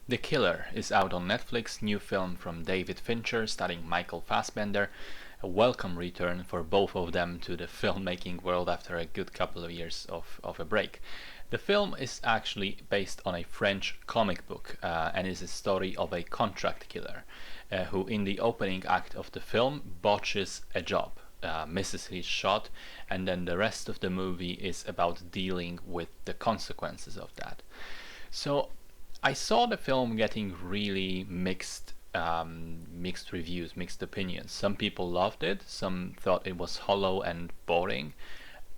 The Killer is out on Netflix, new film from David Fincher starring Michael Fassbender. A welcome return for both of them to the filmmaking world after a good couple of years of a break. The film is actually based on a French comic book and is a story of a contract killer who, in the opening act of the film, botches a job, misses his shot, and then the rest of the movie is about dealing with the consequences of that. So I saw the film getting really mixed reviews, mixed opinions. Some people loved it, some thought it was hollow and boring.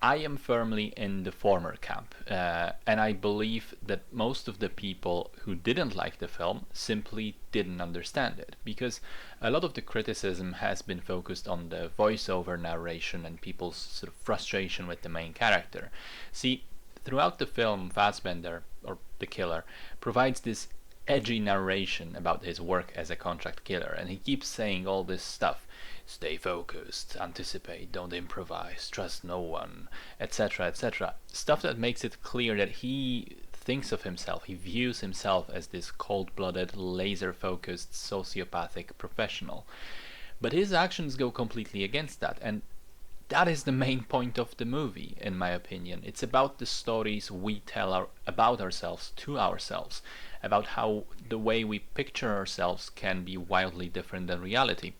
I am firmly in the former camp, and I believe that most of the people who didn't like the film simply didn't understand it, because a lot of the criticism has been focused on the voiceover narration and people's sort of frustration with the main character. See, throughout the film, Fassbender, or the killer, provides this edgy narration about his work as a contract killer, and he keeps saying all this stuff: stay focused, anticipate, don't improvise, trust no one, etc., etc. Stuff that makes it clear that he thinks of himself, he views himself as this cold-blooded, laser-focused, sociopathic professional. But his actions go completely against that, and that is the main point of the movie, in my opinion. It's about the stories we tell about ourselves to ourselves, about how the way we picture ourselves can be wildly different than reality.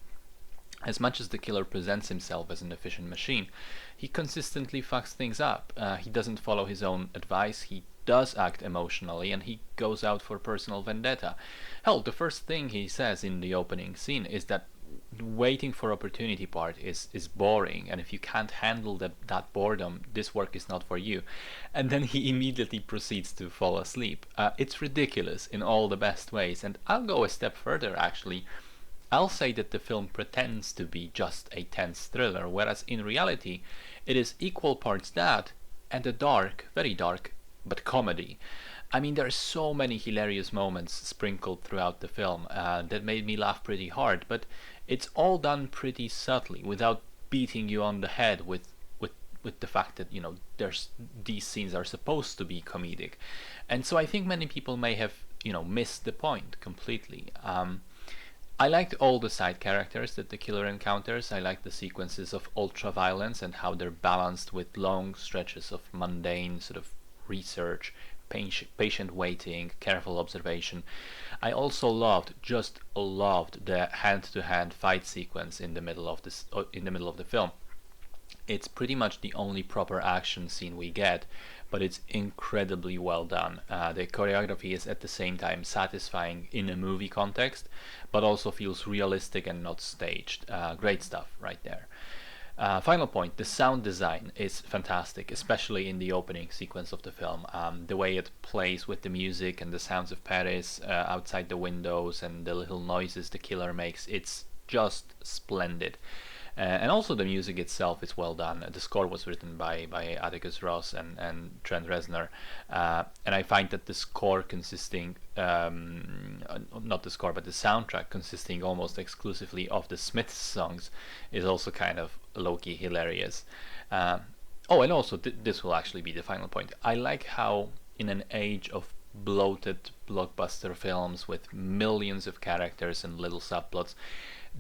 As much as the killer presents himself as an efficient machine, he consistently fucks things up. He doesn't follow his own advice, he does act emotionally, and he goes out for personal vendetta. Hell, the first thing he says in the opening scene is that waiting for opportunity part is boring, and if you can't handle that boredom, this work is not for you. And then he immediately proceeds to fall asleep. It's ridiculous in all the best ways, and I'll go a step further actually. I'll say that the film pretends to be just a tense thriller, whereas in reality it is equal parts that and a dark, very dark, but comedy. I mean, there are so many hilarious moments sprinkled throughout the film that made me laugh pretty hard, but it's all done pretty subtly, without beating you on the head with the fact that, you know, these scenes are supposed to be comedic. And so I think many people may have, you know, missed the point completely. I liked all the side characters that the killer encounters. I liked the sequences of ultra violence and how they're balanced with long stretches of mundane sort of research, patient waiting, careful observation. I also just loved the hand-to-hand fight sequence in the middle of the film. It's pretty much the only proper action scene we get, but it's incredibly well done. The choreography is at the same time satisfying in a movie context, but also feels realistic and not staged. Great stuff right there. Final point, the sound design is fantastic, especially in the opening sequence of the film. The way it plays with the music and the sounds of Paris outside the windows and the little noises the killer makes, it's just splendid. And also the music itself is well done. The score was written by Atticus Ross and Trent Reznor. And I find that the score consisting, not the score, but the soundtrack consisting almost exclusively of the Smiths songs is also kind of low-key hilarious. Oh, and also, this will actually be the final point. I like how in an age of bloated blockbuster films with millions of characters and little subplots,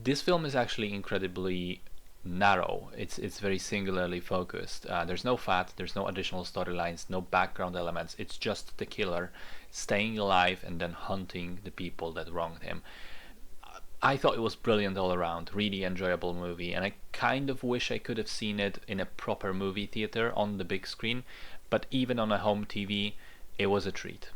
this film is actually incredibly narrow. It's very singularly focused. There's no fat, there's no additional storylines, no background elements. It's just the killer staying alive and then hunting the people that wronged him. I thought it was brilliant all around, really enjoyable movie, and I kind of wish I could have seen it in a proper movie theater on the big screen, but even on a home TV, it was a treat.